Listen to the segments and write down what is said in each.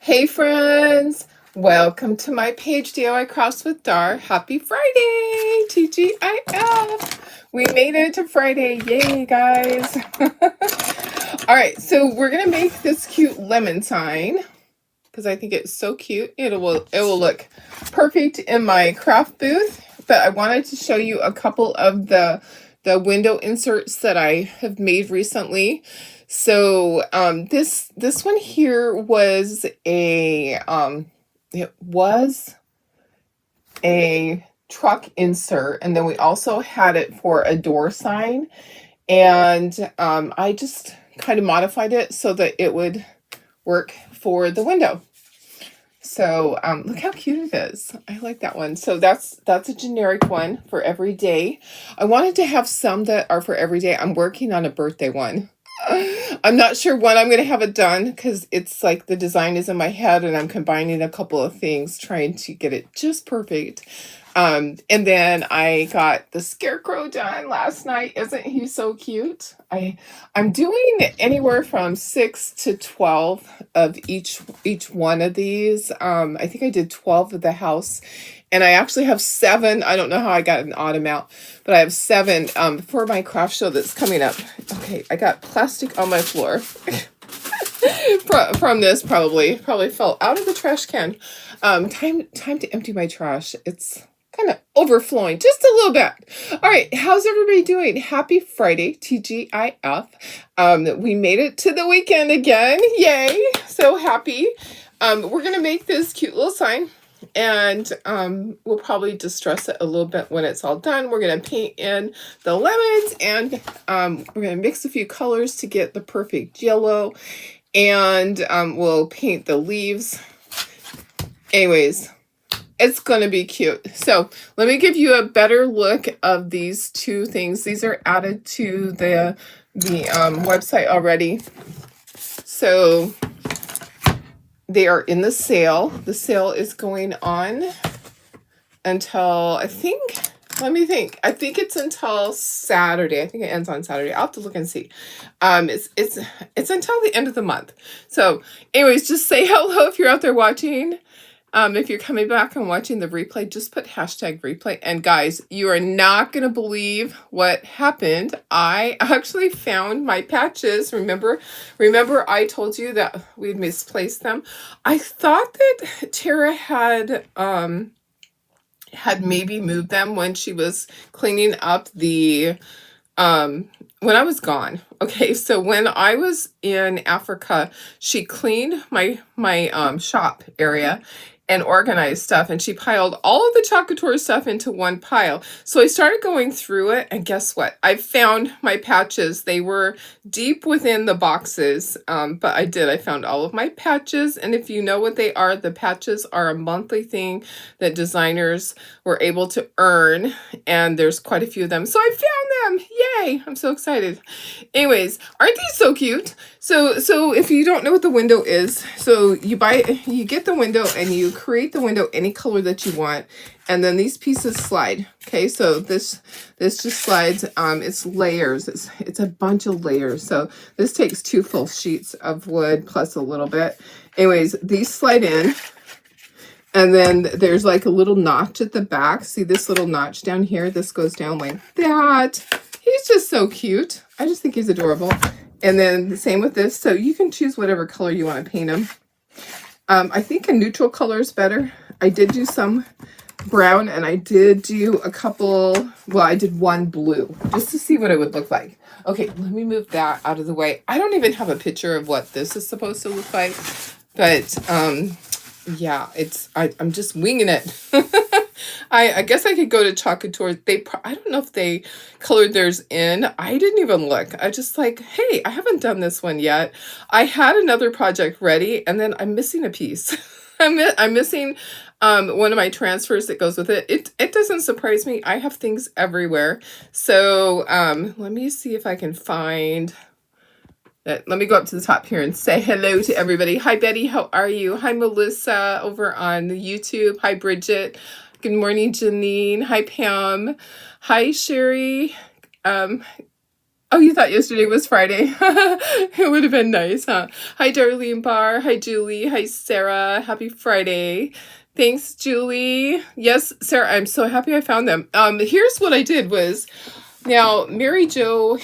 Hey friends, welcome to my page DIY Crafts with Dar. Happy Friday, TGIF. We made it to Friday, yay guys. All right, so we're gonna make this cute lemon sign because I think it's so cute. It will look perfect in my craft booth, but I wanted to show you a couple of the window inserts that I have made recently. So this one here was a truck insert, and then we also had it for a door sign, and I just kind of modified it so that it would work for the window. So look how cute it is. I like that one. So that's a generic one for every day. I wanted to have some that are for every day. I'm working on a birthday one. I'm not sure when I'm going to have it done because it's like the design is in my head and I'm combining a couple of things trying to get it just perfect. And then I got the scarecrow done last night. Isn't he so cute? I'm doing anywhere from 6 to 12 of each one of these. I think I did 12 of the house, and I actually have 7. I don't know how I got an odd amount, but I have 7 for my craft show that's coming up. Okay, I got plastic on my floor. From this probably fell out of the trash can. Time to empty my trash. It's kind of overflowing just a little bit. All right, how's everybody doing? Happy Friday, TGIF. We made it to the weekend again. Yay, so happy. We're gonna make this cute little sign, and we'll probably distress it a little bit when it's all done. We're gonna paint in the lemons, and we're gonna mix a few colors to get the perfect yellow, and we'll paint the leaves. Anyways, it's gonna be cute. So let me give you a better look of these two things. These are added to the website already. So they are in the sale. The sale is going on until I think it's until Saturday. I think it ends on Saturday. I'll have to look and see. It's until the end of the month. So anyways, just say hello if you're out there watching. If you're coming back and watching the replay, just put #replay. And guys, you are not going to believe what happened. I actually found my patches. Remember I told you that we'd misplaced them. I thought that Tara had maybe moved them when she was cleaning up the when I was gone. Okay, so when I was in Africa, she cleaned my shop area and organized stuff, and she piled all of the Chocolate Tour stuff into one pile. So I started going through it, and guess what? I found my patches. They were deep within the boxes, but I found all of my patches, and if you know what they are, the patches are a monthly thing that designers were able to earn, and there's quite a few of them. So I found them! Yay! I'm so excited. Anyways, aren't these so cute? So if you don't know what the window is, so you get the window and you create the window any color that you want, and then these pieces slide. Okay, so this just slides. It's layers. It's a bunch of layers. So this takes 2 full sheets of wood plus a little bit. Anyways, these slide in. And then there's like a little notch at the back. See this little notch down here? This goes down like that. He's just so cute. I just think he's adorable. And then the same with this. So you can choose whatever color you want to paint him. I think a neutral color is better. I did do some brown, and I did do a couple, well, I did one blue just to see what it would look like. Okay, let me move that out of the way. I don't even have a picture of what this is supposed to look like, but yeah, I'm just winging it. I guess I could go to Chocolate Tour. I don't know if they colored theirs in. I didn't even look. I just like, hey, I haven't done this one yet. I had another project ready, and then I'm missing a piece. I'm missing one of my transfers that goes with it. It doesn't surprise me. I have things everywhere. So let me see if I can find. Let me go up to the top here and say hello to everybody. Hi, Betty. How are you? Hi, Melissa over on YouTube. Hi, Bridget. Good morning, Janine. Hi, Pam. Hi, Sherry. Oh, you thought yesterday was Friday? It would have been nice, huh? Hi, Darlene Barr. Hi, Julie. Hi, Sarah. Happy Friday. Thanks, Julie. Yes, Sarah, I'm so happy I found them. Here's what I did was, now Mary Jo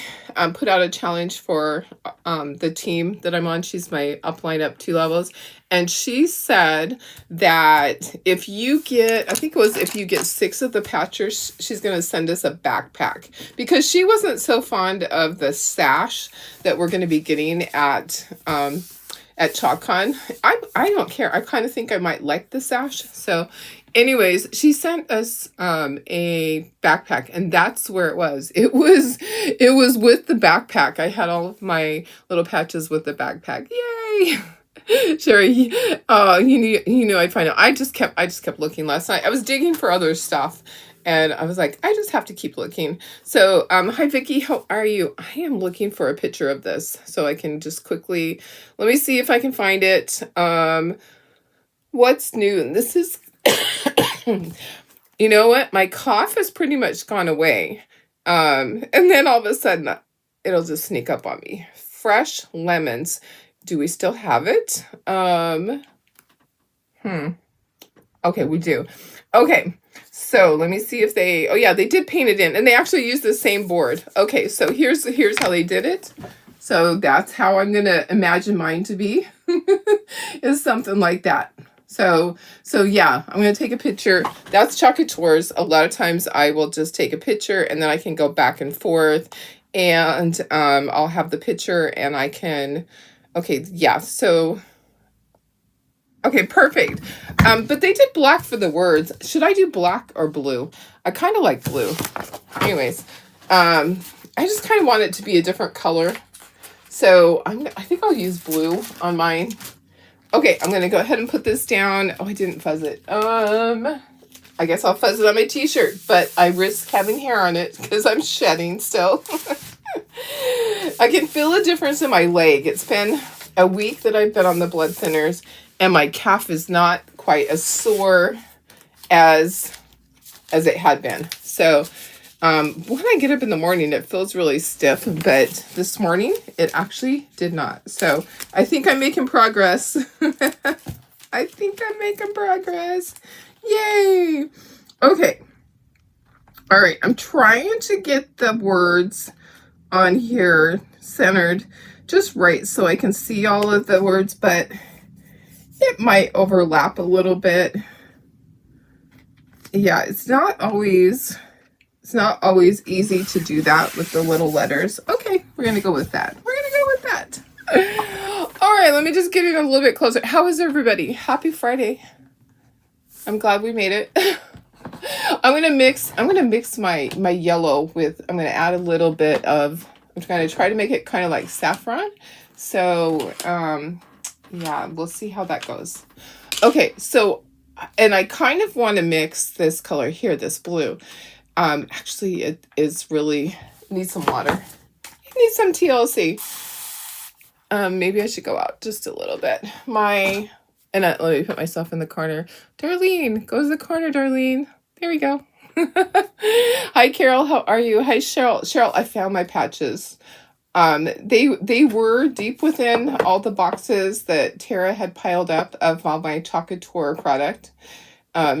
put out a challenge for the team that I'm on. She's my upline up 2 levels. And she said that if you get, I think it was if you get 6 of the patchers, she's going to send us a backpack. Because she wasn't so fond of the sash that we're going to be getting at ChalkCon. I don't care. I kind of think I might like the sash. So anyways, she sent us a backpack, and that's where it was. It was with the backpack. I had all of my little patches with the backpack. Yay! Sherry, oh, you knew I'd find out. I just kept looking last night. I was digging for other stuff, and I was like, I just have to keep looking. So, hi Vicky, how are you? I am looking for a picture of this so I can just quickly, let me see if I can find it. What's new? And this is, you know what? My cough has pretty much gone away. And then all of a sudden, it'll just sneak up on me. Fresh lemons. Do we still have it? Okay, we do. Okay, so let me see if they, oh yeah, they did paint it in, and they actually used the same board. Okay, so here's how they did it. So that's how I'm gonna imagine mine to be, is something like that. So yeah, I'm gonna take a picture. That's Chocolate Tours. A lot of times I will just take a picture and then I can go back and forth, and I'll have the picture and I can, okay, yeah, so, okay, perfect. But they did black for the words. Should I do black or blue? I kind of like blue. Anyways, I just kind of want it to be a different color. So I think I'll use blue on mine. Okay, I'm going to go ahead and put this down. Oh, I didn't fuzz it. I guess I'll fuzz it on my t-shirt, but I risk having hair on it because I'm shedding still. I can feel a difference in my leg. It's been a week that I've been on the blood thinners, and my calf is not quite as sore as it had been. So when I get up in the morning, it feels really stiff, but this morning it actually did not. So I think I'm making progress. I think I'm making progress. Yay! Okay. All right. I'm trying to get the words on here centered just right so I can see all of the words, but it might overlap a little bit. Yeah, it's not always easy to do that with the little letters. Okay, we're gonna go with that. All right, let me just get it a little bit closer. How is everybody? Happy Friday. I'm glad we made it. I'm gonna mix my yellow with, I'm gonna add a little bit of, I'm gonna try to make it kind of like saffron. So yeah, we'll see how that goes. Okay, so, and I kind of want to mix this color here, this blue. Actually it is really, needs some water. It needs some TLC. Maybe I should go out just a little bit. Let me put myself in the corner. Darlene, go to the corner, Darlene. There we go. Hi, Carol. How are you? Hi, Cheryl. Cheryl, I found my patches. They were deep within all the boxes that Tara had piled up of all my Chocolate Tour product.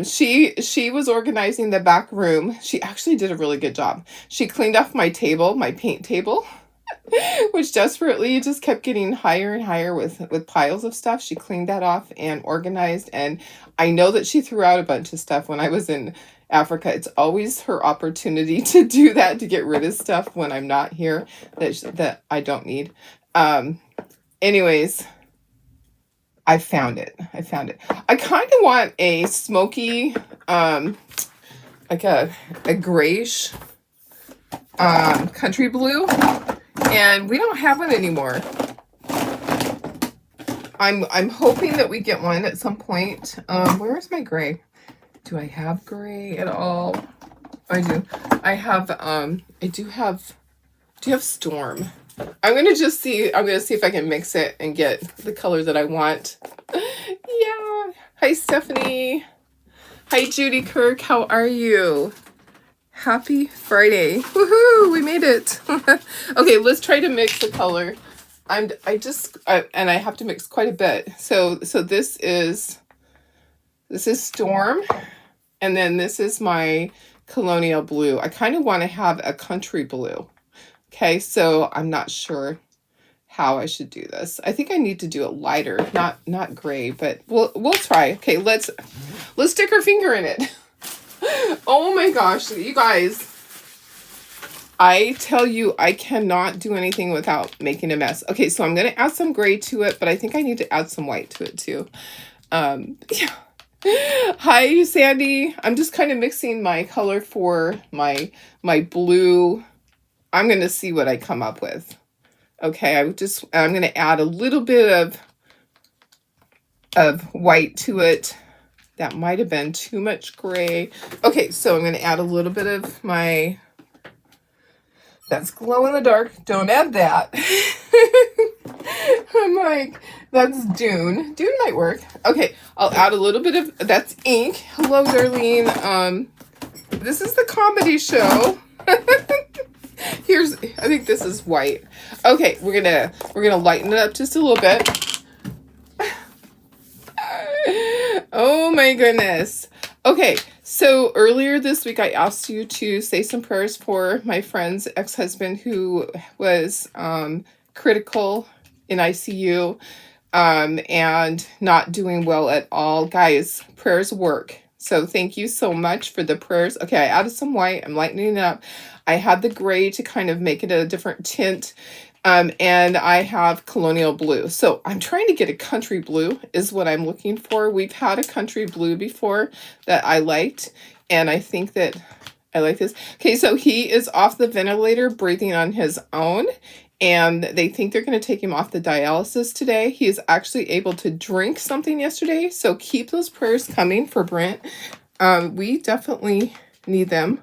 She was organizing the back room. She actually did a really good job. She cleaned off my table, my paint table, which desperately just kept getting higher and higher with piles of stuff. She cleaned that off and organized, and I know that she threw out a bunch of stuff when I was in Africa. It's always her opportunity to do that, to get rid of stuff when I'm not here that I don't need. Anyways, I found it. I kind of want a smoky, like a grayish country blue, and we don't have one anymore. I'm hoping that we get one at some point. Where's my gray? Do I have gray at all? I do. I have, do you have Storm? I'm going to see if I can mix it and get the color that I want. Yeah. Hi, Stephanie. Hi, Judy Kirk. How are you? Happy Friday. Woohoo, we made it. Okay, let's try to mix the color. And I have to mix quite a bit. So this is Storm, and then this is my Colonial Blue. I kind of want to have a country blue. Okay, so I'm not sure how I should do this. I think I need to do it lighter, not gray, but we'll try. Okay, let's stick our finger in it. Oh my gosh, you guys. I tell you, I cannot do anything without making a mess. Okay, so I'm going to add some gray to it, but I think I need to add some white to it too. Yeah. Hi, Sandy. I'm just kind of mixing my color for my blue. I'm going to see what I come up with. Okay, I'm going to add a little bit of white to it. That might have been too much gray. Okay, so I'm going to add a little bit of my... That's glow in the dark. Don't add that. I'm like, that's Dune. Dune might work. Okay, I'll add a little bit of... That's ink. Hello, Darlene. This is the comedy show. I think this is white. Okay, we're gonna lighten it up just a little bit. Oh my goodness. Okay, so earlier this week I asked you to say some prayers for my friend's ex-husband who was critical in ICU and not doing well at all. Guys, prayers work. So thank you so much for the prayers. Okay, I added some white. I'm lightening it up. I had the gray to kind of make it a different tint. And I have Colonial Blue. So I'm trying to get a country blue is what I'm looking for. We've had a country blue before that I liked. And I think that I like this. Okay, so he is off the ventilator, breathing on his own. And they think they're going to take him off the dialysis today. He is actually able to drink something yesterday. So keep those prayers coming for Brent. We definitely need them.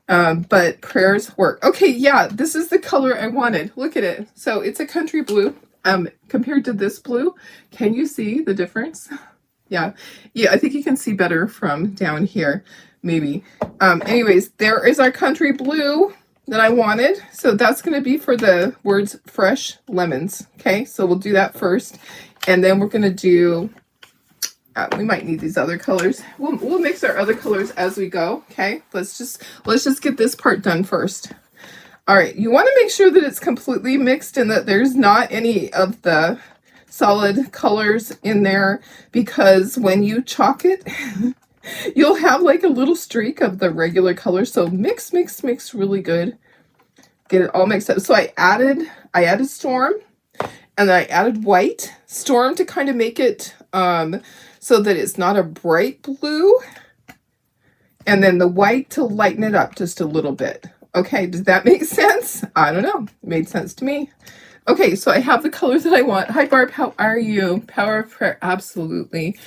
But prayers work. Okay, yeah, this is the color I wanted. Look at it. So it's a country blue compared to this blue. Can you see the difference? Yeah, I think you can see better from down here, maybe. Anyways, there is our country blue that I wanted. So that's going to be for the words fresh lemons. Okay, so we'll do that first. And then we're going to do... we might need these other colors. We'll mix our other colors as we go. Okay, let's just get this part done first. All right, you want to make sure that it's completely mixed and that there's not any of the solid colors in there, because when you chalk it, you'll have like a little streak of the regular color. So mix really good. Get it all mixed up. So I added Storm, and then I added white. Storm to kind of make it so that it's not a bright blue, and then the white to lighten it up just a little bit. Okay, does that make sense? I don't know. It made sense to me. Okay, so I have the color that I want. Hi, Barb. How are you? Power of prayer. Absolutely.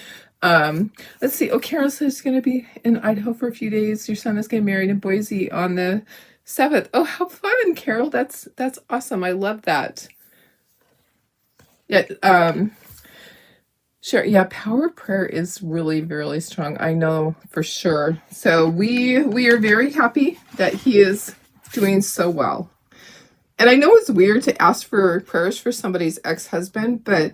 Let's see. Oh, Carol says she's going to be in Idaho for a few days. Your son is getting married in Boise on the 7th. Oh, how fun, Carol. That's awesome. I love that. Yeah, sure. Yeah, power of prayer is really, really strong. I know for sure. So we are very happy that he is doing so well. And I know it's weird to ask for prayers for somebody's ex-husband, but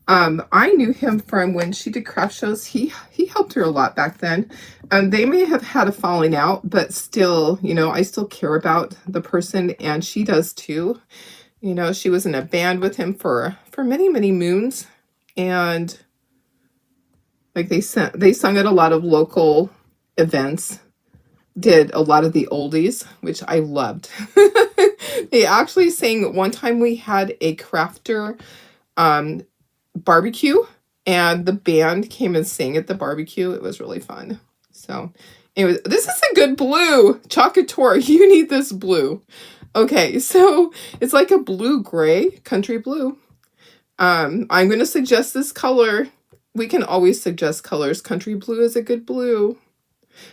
I knew him from when she did craft shows. He helped her a lot back then. They may have had a falling out, but still, I still care about the person, and she does too. She was in a band with him for many, many moons, and like they sung at a lot of local events, did a lot of the oldies, which I loved. They actually sang, one time we had a crafter barbecue, and the band came and sang at the barbecue. It was really fun. So anyway, this is a good blue. Chocator, you need this blue. Okay, so it's like a blue-gray, country blue. I'm going to suggest this color. We can always suggest colors. Country blue is a good blue.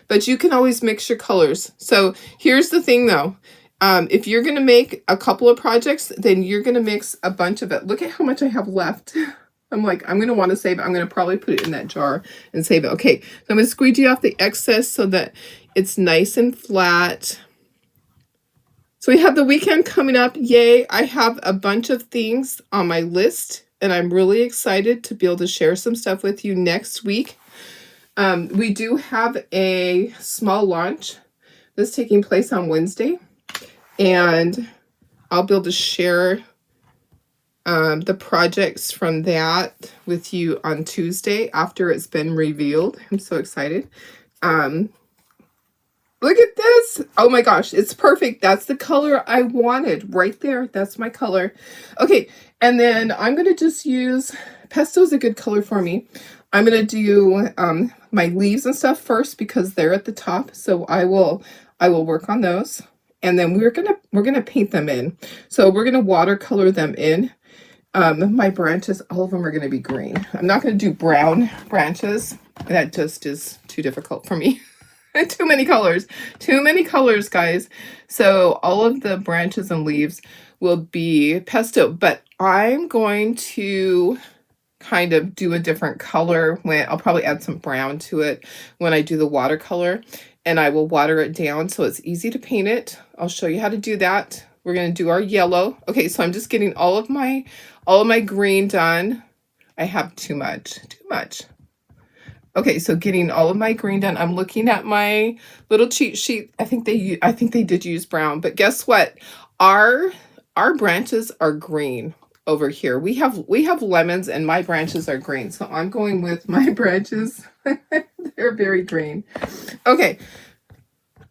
But you can always mix your colors. So here's the thing, though. If you're going to make a couple of projects, then you're going to mix a bunch of it. Look at how much I have left. I'm like, I'm going to want to save it. I'm going to probably put it in that jar and save it. Okay, so I'm going to squeegee off the excess so that it's nice and flat. So we have the weekend coming up. Yay, I have a bunch of things on my list, and I'm really excited to be able to share some stuff with you next week. We do have a small launch that's taking place on Wednesday, and I'll be able to share the projects from that with you on Tuesday after it's been revealed. I'm so excited. Look at this. Oh my gosh, it's perfect. That's the color I wanted right there. That's my color. Okay, and then I'm going to just use, pesto is a good color for me. I'm going to do my leaves and stuff first because they're at the top. So I will work on those. And then we're gonna paint them in. So we're gonna watercolor them in. My branches, all of them are gonna be green. I'm not gonna do brown branches. That just is too difficult for me. Too many colors, guys. So all of the branches and leaves will be pesto, but I'm going to kind of do a different color when I'll probably add some brown to it when I do the watercolor, and I will water it down so it's easy to paint it. I'll show you how to do that. We're going to do our yellow. Okay, so I'm just getting all of my green done. I have too much. Okay, so getting all of my green done. I'm looking at my little cheat sheet. I think they did use brown, but guess what? Our branches are green over here. We have lemons and my branches are green. So I'm going with my branches. They're very green. Okay.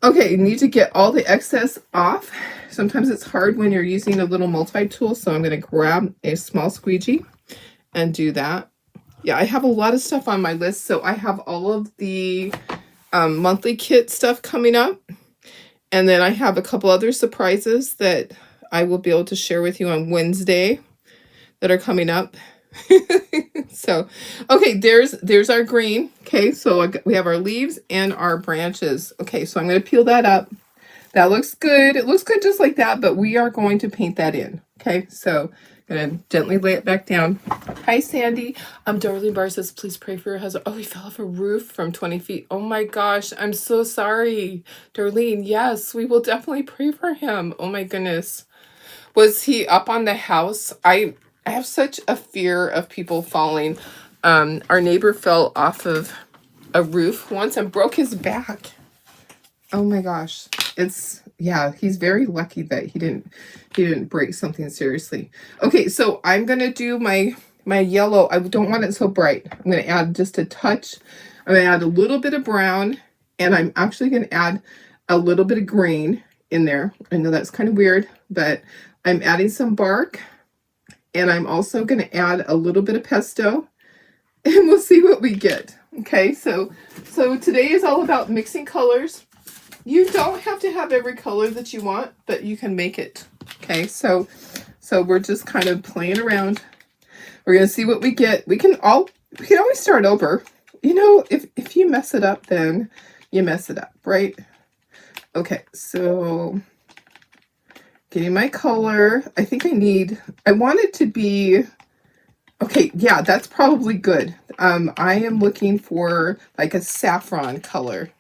Okay, you need to get all the excess off. Sometimes it's hard when you're using a little multi-tool, so I'm going to grab a small squeegee and do that. Yeah, I have a lot of stuff on my list, so I have all of the monthly kit stuff coming up, and then I have a couple other surprises that I will be able to share with you on Wednesday that are coming up. So, okay, there's our green. Okay, so we have our leaves and our branches. Okay, so I'm going to peel that up. That looks good. It looks good just like that, but we are going to paint that in. Okay, so I'm going to gently lay it back down. Hi, Sandy. Darlene Barr says, please pray for your husband. Oh, he fell off a roof from 20 feet. Oh my gosh, I'm so sorry. Darlene, yes, we will definitely pray for him. Oh my goodness. Was he up on the house? I have such a fear of people falling. Our neighbor fell off of a roof once and broke his back. Oh my gosh. Yeah, he's very lucky that he didn't break something seriously. Okay, so I'm going to do my yellow. I don't want it so bright. I'm going to add just a touch. I'm going to add a little bit of brown, and I'm actually going to add a little bit of green in there. I know that's kind of weird, but I'm adding some bark, and I'm also going to add a little bit of pesto, and we'll see what we get. Okay, so today is all about mixing colors. You don't have to have every color that you want, but you can make it. Okay, so we're just kind of playing around. We're going to see what we get. We can always start over. You know, if you mess it up, then you mess it up, right? Okay, so getting my color. I think I want it to be, okay, yeah, that's probably good. I am looking for like a saffron color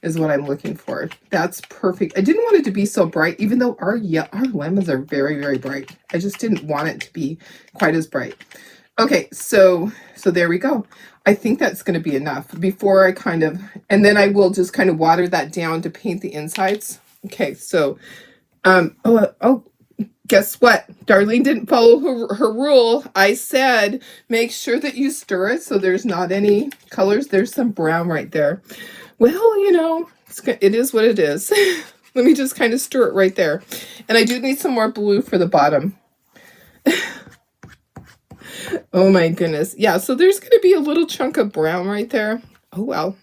is what I'm looking for. That's perfect. I didn't want it to be so bright, even though our lemons are very, very bright. I just didn't want it to be quite as bright. Okay, so there we go. I think that's going to be enough before I and then I will just kind of water that down to paint the insides. Okay, so, guess what? Darlene didn't follow her rule. I said, make sure that you stir it so there's not any colors. There's some brown right there. Well, you know, it is what it is. Let me just kind of stir it right there. And I do need some more blue for the bottom. Oh my goodness. Yeah, so there's going to be a little chunk of brown right there. Oh, well.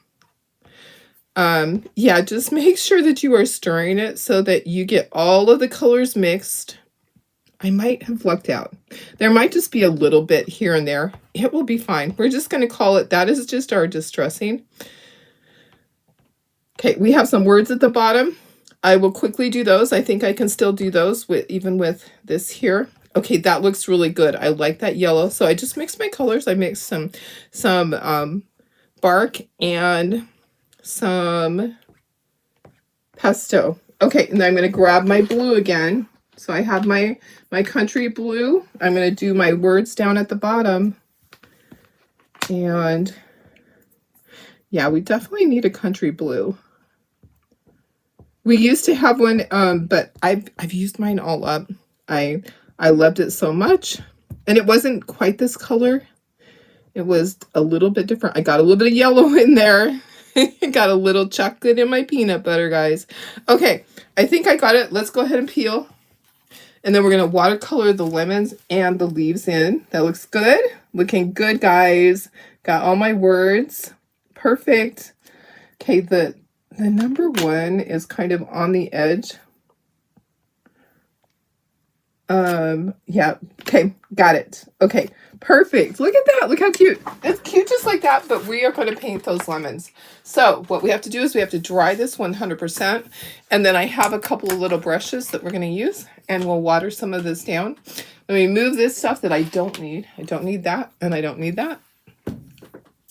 Yeah, just make sure that you are stirring it so that you get all of the colors mixed. I might have lucked out. There might just be a little bit here and there. It will be fine. We're just going to call it, that is just our distressing. Okay, we have some words at the bottom. I will quickly do those. I think I can still do those even with this here. Okay, that looks really good. I like that yellow. So I just mixed my colors. I mixed some bark and some pesto. Okay, and then I'm going to grab my blue again. So I have my country blue. I'm going to do my words down at the bottom. And yeah, we definitely need a country blue. We used to have one, but I've used mine all up. I loved it so much. And it wasn't quite this color. It was a little bit different. I got a little bit of yellow in there. Got a little chocolate in my peanut butter, guys. Okay, I think I got it. Let's go ahead and peel. And then we're going to watercolor the lemons and the leaves in. That looks good. Looking good, guys. Got all my words. Perfect. Okay, the number 1 is kind of on the edge. Yeah, okay, got it. Okay, perfect. Look at that. Look how cute. It's cute just like that, but we are going to paint those lemons. So what we have to do is we have to dry this 100%. And then I have a couple of little brushes that we're going to use, and we'll water some of this down. Let me move this stuff that I don't need. I don't need that, and I don't need that.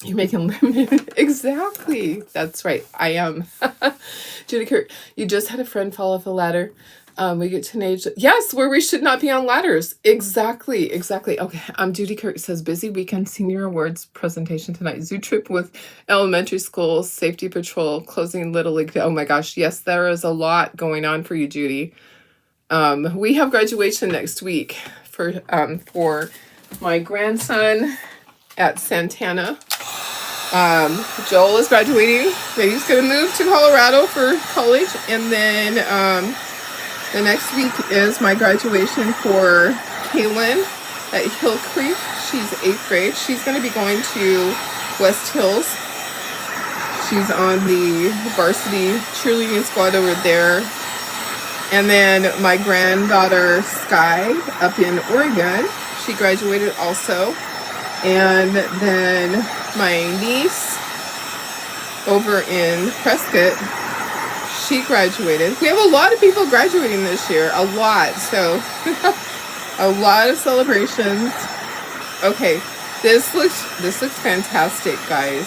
You're making lemon. Exactly. That's right. I am. Judy Kirk, you just had a friend fall off a ladder. We get to an age, yes, where we should not be on ladders. Exactly. Okay. Judy Kirk says, busy weekend senior awards presentation tonight. Zoo trip with elementary school, safety patrol, closing Little League. Oh my gosh. Yes, there is a lot going on for you, Judy. We have graduation next week for my grandson at Santana. Joel is graduating. He's going to move to Colorado for college. And then the next week is my graduation for Kaylin at Hill Creek. She's 8th grade. She's going to be going to West Hills. She's on the varsity cheerleading squad over there. And then my granddaughter Sky up in Oregon. She graduated also. And then my niece over in Prescott, she graduated. We have a lot of people graduating this year, a lot. So a lot of celebrations. Okay, this looks fantastic, guys.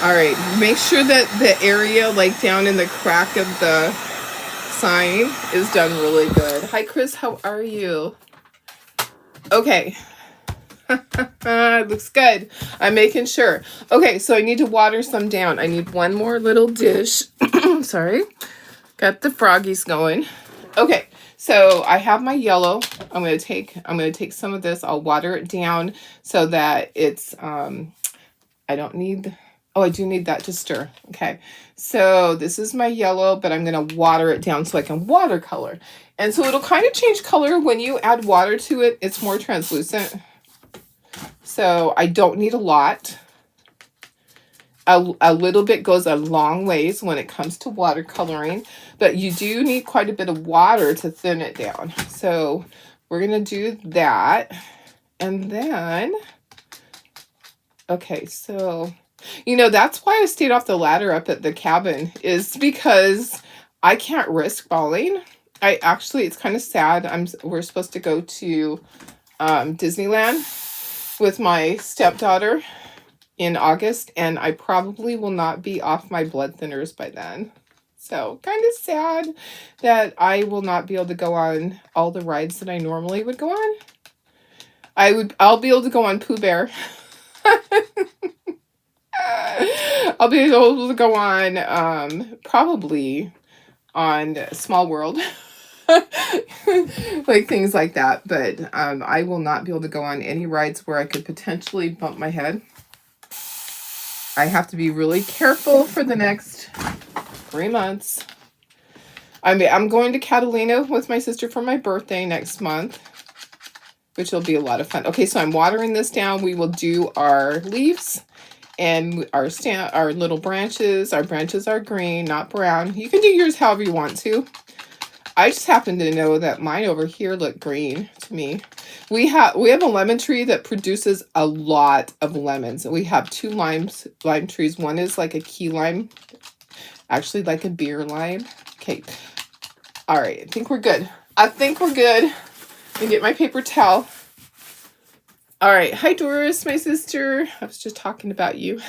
All right, make sure that the area like down in the crack of the sign is done really good. Hi, Chris, how are you? Okay. It looks good. I'm making sure. Okay, so I need to water some down. I need one more little dish. Sorry. Got the froggies going. Okay, so I have my yellow. I'm gonna take some of this. I'll water it down so that it's I don't need, oh, I do need that to stir. Okay, so this is my yellow, but I'm gonna water it down so I can watercolor. And so it'll kind of change color when you add water to it. It's more translucent. So I don't need a lot. A little bit goes a long ways when it comes to watercoloring, but you do need quite a bit of water to thin it down. So we're going to do that. And then, okay, so, you know, that's why I stayed off the ladder up at the cabin, is because I can't risk falling. It's kind of sad. We're supposed to go to Disneyland with my stepdaughter in August, and I probably will not be off my blood thinners by then. So kind of sad that I will not be able to go on all the rides that I normally would go on. I'll be able to go on Pooh Bear. I'll be able to go on probably on Small World. Like things like that, but I will not be able to go on any rides where I could potentially bump my head. I have to be really careful for the next 3 months. I'm going to Catalina with my sister for my birthday next month, which will be a lot of fun. Okay, so I'm watering this down. We will do our leaves and our little branches. Our branches are green, not brown. You can do yours however you want to. I just happen to know that mine over here look green to me. We have a lemon tree that produces a lot of lemons. We have 2 lime trees. One is like a key lime, actually like a beer lime. Okay. All right. I think we're good. Let me get my paper towel. All right. Hi, Doris, my sister. I was just talking about you.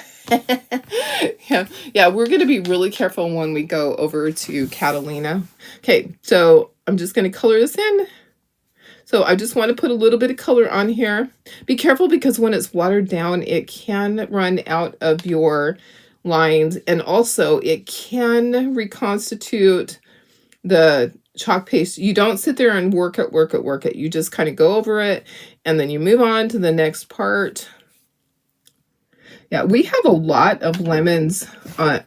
Yeah, we're going to be really careful when we go over to Catalina. Okay, so I'm just going to color this in. So I just want to put a little bit of color on here. Be careful because when it's watered down, it can run out of your lines. And also it can reconstitute the chalk paste. You don't sit there and work it. You just kind of go over it and then you move on to the next part. Yeah, we have a lot of lemons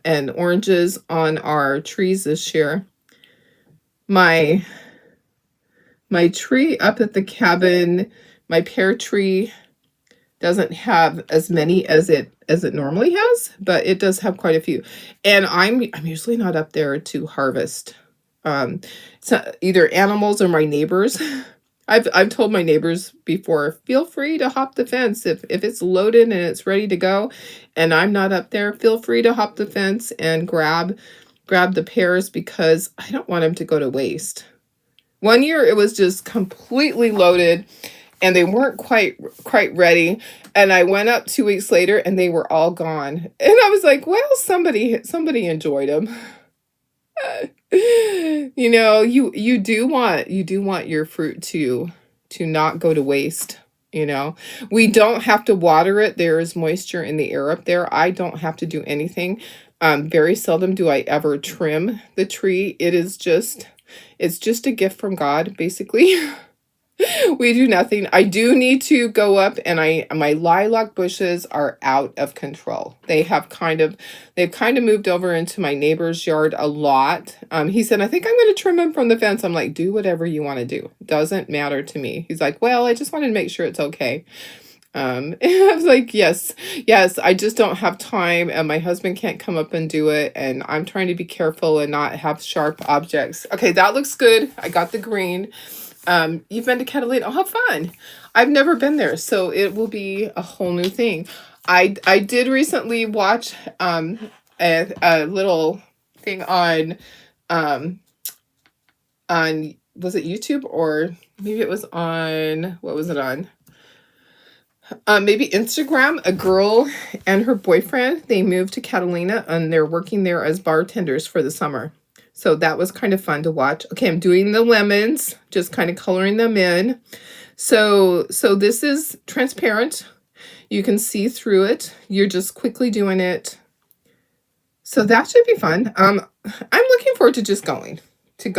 and oranges on our trees this year. My tree up at the cabin, my pear tree, doesn't have as many as it normally has, but it does have quite a few. And I'm usually not up there to harvest. So either animals or my neighbors. I've told my neighbors before, feel free to hop the fence if it's loaded and it's ready to go, and I'm not up there. Feel free to hop the fence and grab the pears because I don't want them to go to waste. One year it was just completely loaded and they weren't quite ready. And I went up 2 weeks later and they were all gone. And I was like, well, somebody enjoyed them. You know, you do want your fruit to not go to waste. You know, we don't have to water it. There is moisture in the air up there. I don't have to do anything. Very seldom do I ever trim the tree. It's just a gift from God, basically. We do nothing. I do need to go up and my lilac bushes are out of control. They've kind of moved over into my neighbor's yard a lot. He said, I think I'm going to trim them from the fence. I'm like, do whatever you want to do. Doesn't matter to me. He's like, well, I just wanted to make sure it's okay. I was like, yes, I just don't have time and my husband can't come up and do it. And I'm trying to be careful and not have sharp objects. Okay, that looks good. I got the green. You've been to Catalina. Oh, how fun. I've never been there, so it will be a whole new thing. I did recently watch a little thing on was it YouTube or maybe it was on, what was it on? Maybe Instagram. A girl and her boyfriend, they moved to Catalina and they're working there as bartenders for the summer. So that was kind of fun to watch. Okay, I'm doing the lemons, just kind of coloring them in. So this is transparent. You can see through it. You're just quickly doing it. So that should be fun. I'm looking forward to just going to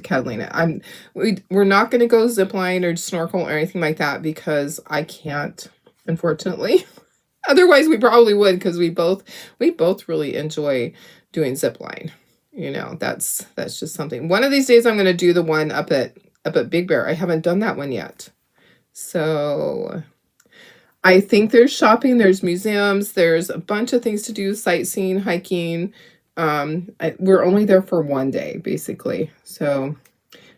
Catalina. We're not going to go zip line or snorkel or anything like that because I can't, unfortunately. Otherwise, we probably would because we both really enjoy doing zip line. You know, that's just something. One of these days I'm going to do the one up at Big Bear. I haven't done that one yet. So I think there's shopping, there's museums, there's a bunch of things to do, sightseeing, hiking. We're only there for one day, basically. So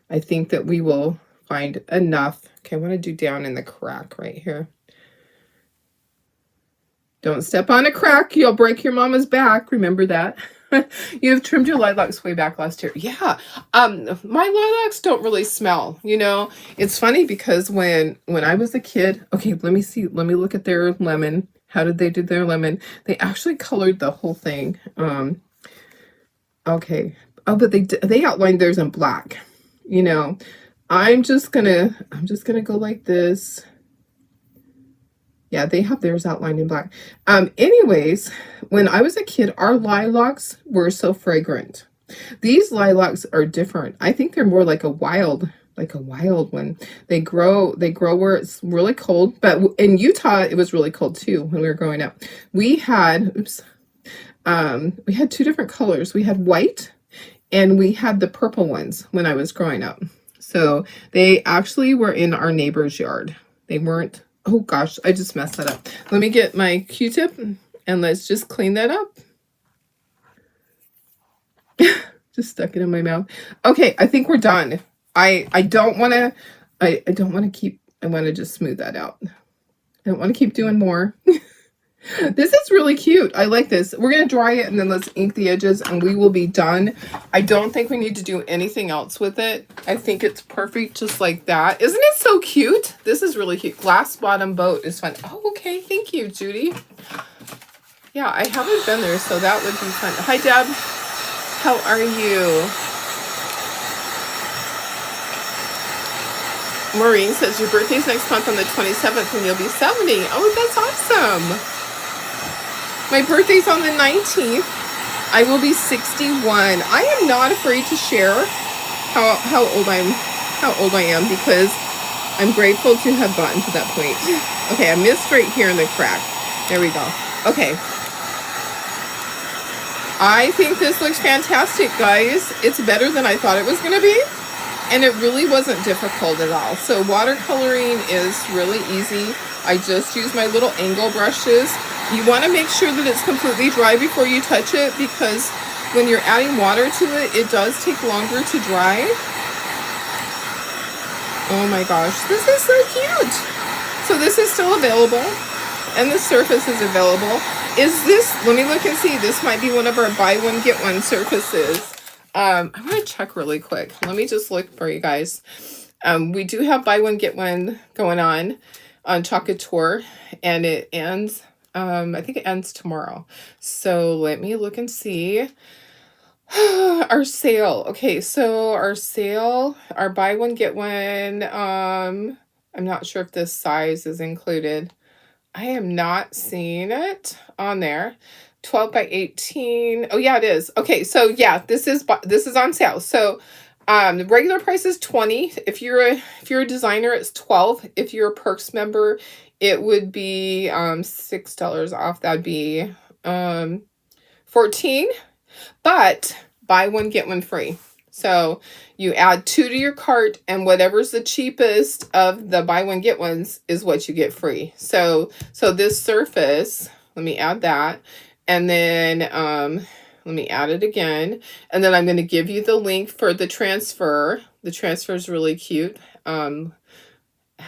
I think that we will find enough. Okay, I want to do down in the crack right here. Don't step on a crack. You'll break your mama's back. Remember that. You've trimmed your lilacs way back last year. Yeah. My lilacs don't really smell, you know. It's funny because when I was a kid, okay, let me see. Let me look at their lemon. How did they do their lemon? They actually colored the whole thing. Okay. Oh, but they outlined theirs in black. You know, I'm just gonna go like this. Yeah, they have theirs outlined in black. Anyways, when I was a kid, our lilacs were so fragrant. These lilacs are different. I think they're more like a wild one. They grow where it's really cold. But in Utah, it was really cold too when we were growing up. We had, we had two different colors. We had white and we had the purple ones when I was growing up. So they actually were in our neighbor's yard. They weren't. Oh gosh, I just messed that up. Let me get my Q-tip and let's just clean that up. Just stuck it in my mouth. Okay, I think we're done. I don't want to keep, I want to just smooth that out. I don't want to keep doing more. This is really cute. I like this. We're going to dry it and then let's ink the edges and we will be done. I don't think we need to do anything else with it. I think it's perfect just like that. Isn't it so cute? This is really cute. Glass bottom boat is fun. Oh, okay. Thank you, Judy. Yeah, I haven't been there, so that would be fun. Hi, Deb. How are you? Maureen says your birthday's next month on the 27th and you'll be 70. Oh, that's awesome. My birthday's on the 19th. I will be 61. I am not afraid to share how old I am because I'm grateful to have gotten to that point. Okay, I missed right here in the crack. There we go. Okay. I think this looks fantastic, guys. It's better than I thought it was going to be. And it really wasn't difficult at all. So watercoloring is really easy. I just use my little angle brushes. You want to make sure that it's completely dry before you touch it because when you're adding water to it, it does take longer to dry. Oh my gosh, this is so cute. So this is still available and the surface is available. Is this, let me look and see, this might be one of our buy one get one surfaces. I'm going to check really quick. Let me just look for you guys. We do have buy one get one going on Chocolate Tour, and it ends, I think it ends tomorrow. So let me look and see. Our sale. Okay, so our sale, our buy one get one. I'm not sure if this size is included. I am not seeing it on there. 12 by 18. Oh yeah, it is. Okay, so yeah, this is on sale. So the regular price is 20. If you're a designer, it's 12. If you're a Perks member, it would be $6 off. That'd be 14. But buy one get one free. So you add 2 to your cart, and whatever's the cheapest of the buy one get ones is what you get free. So this surface, let me add that. And then let me add it again. And then I'm going to give you the link for the transfer. The transfer is really cute. How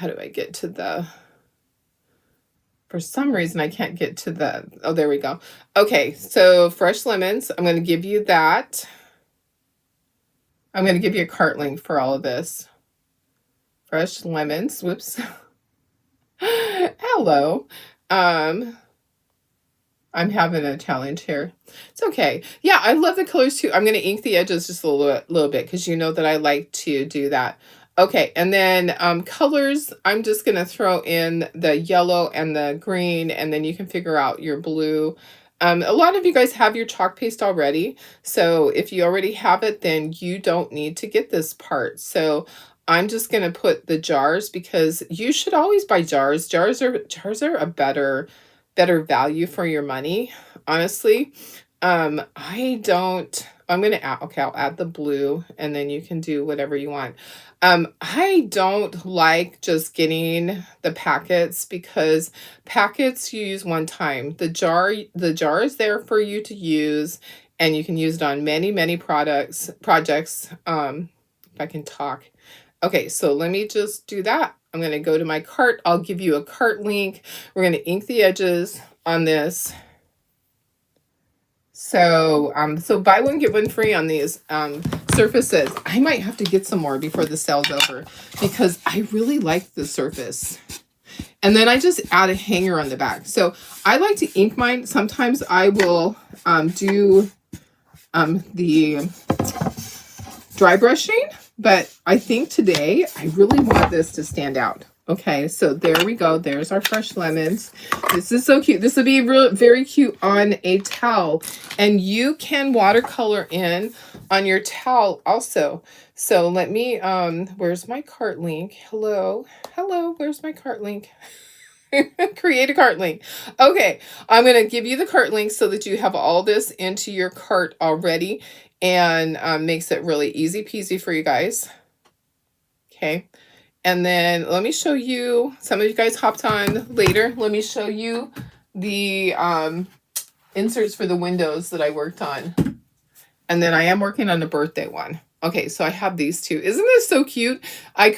do I get to the... For some reason, I can't get to the... Oh, there we go. Okay, so Fresh Lemons. I'm going to give you that. I'm going to give you a cart link for all of this. Fresh Lemons. Whoops. Hello. I'm having a challenge here. It's okay. Yeah, I love the colors too. I'm going to ink the edges just a little bit because you know that I like to do that. Okay, and then colors, I'm just going to throw in the yellow and the green, and then you can figure out your blue. A lot of you guys have your chalk paste already, so if you already have it, then you don't need to get this part. So I'm just going to put the jars because you should always buy jars. Jars are a better value for your money, honestly. I'm gonna add, okay, I'll add the blue and then you can do whatever you want. I don't like just getting the packets because packets you use one time. The jar is there for you to use, and you can use it on many projects. If I can talk. Okay, so let me just do that. I'm going to go to my cart. I'll give you a cart link. We're going to ink the edges on this. So, so buy one, get one free on these surfaces. I might have to get some more before the sale's over because I really like the surface. And then I just add a hanger on the back. So I like to ink mine. Sometimes I will do the dry brushing. But I think today I really want this to stand out. Okay, so there we go. There's our Fresh Lemons. This is so cute. This will be very cute on a towel. And you can watercolor in on your towel also. So let me, where's my cart link? Hello, where's my cart link? Create a cart link. Okay, I'm going to give you the cart link so that you have all this into your cart already, and makes it really easy peasy for you guys. Okay, and then let me show you, some of you guys hopped on later. Let me show you the inserts for the windows that I worked on. And then I am working on the birthday one. Okay, so I have these two. Isn't this so cute? I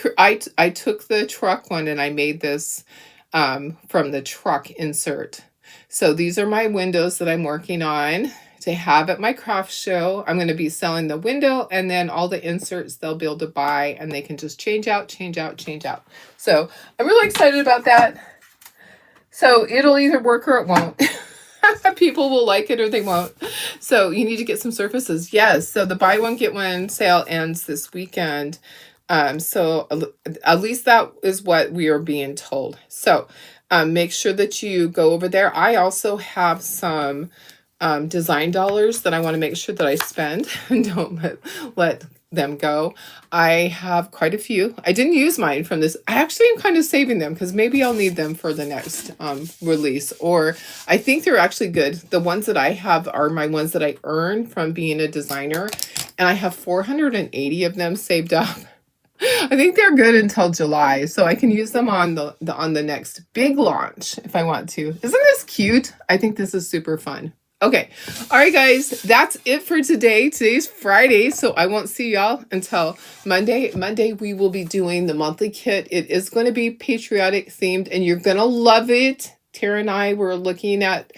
took the truck one and I made this from the truck insert. So these are my windows that I'm working on to have at my craft show. I'm going to be selling the window, and then all the inserts they'll be able to buy, and they can just change out, change out, change out. So I'm really excited about that. So it'll either work or it won't. People will like it or they won't. So you need to get some surfaces. Yes. So the buy one, get one sale ends this weekend. So at least that is what we are being told. So make sure that you go over there. I also have some design dollars that I want to make sure that I spend and don't let them go. I have quite a few. I didn't use mine from this. I actually am kind of saving them because maybe I'll need them for the next release, or I think they're actually good. The ones that I have are my ones that I earned from being a designer, and I have 480 of them saved up. I think they're good until July, so I can use them on the next big launch if I want to. Isn't this cute? I think this is super fun. Okay. All right, guys, that's it for today. Today's Friday, so I won't see y'all until Monday. Monday, we will be doing the monthly kit. It is going to be patriotic themed, and you're going to love it. Tara and I were looking at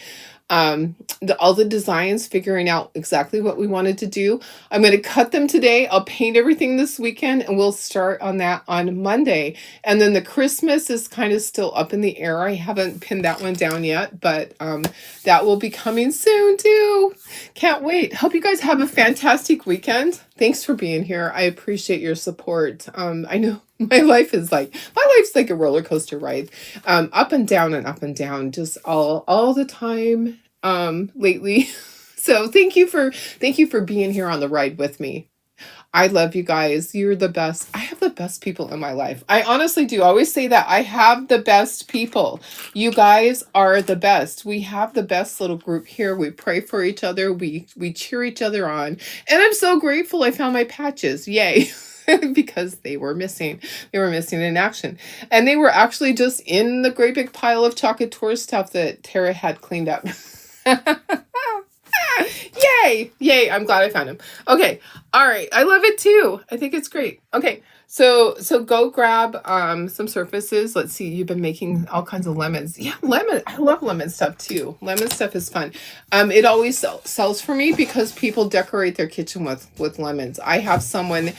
all the designs, figuring out exactly what we wanted to do. I'm going to cut them today. I'll paint everything this weekend, and we'll start on that on Monday. And then the Christmas is kind of still up in the air. I haven't pinned that one down yet, but that will be coming soon too. Can't wait. Hope you guys have a fantastic weekend. Thanks for being here. I appreciate your support. I know my life's like a roller coaster ride, up and down and up and down, just all the time lately. So thank you for being here on the ride with me. I love you guys. You're the best. I have the best people in my life. I honestly do. I always say that. I have the best people. You guys are the best. We have the best little group here. We pray for each other. We cheer each other on. And I'm so grateful I found my patches. Yay. Because they were missing. They were missing in action. And they were actually just in the great big pile of Chocolate Tour stuff that Tara had cleaned up. Yay! Yay! I'm glad I found him. Okay. All right. I love it too. I think it's great. Okay. So go grab some surfaces. Let's see. You've been making all kinds of lemons. Yeah, lemon. I love lemon stuff too. Lemon stuff is fun. It always sells for me because people decorate their kitchen with lemons. I have someone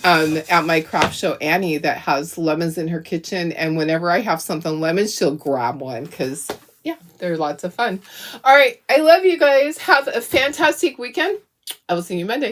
at my craft show, Annie, that has lemons in her kitchen, and whenever I have something lemons, she'll grab one because yeah, they're lots of fun. All right. I love you guys. Have a fantastic weekend. I will see you Monday.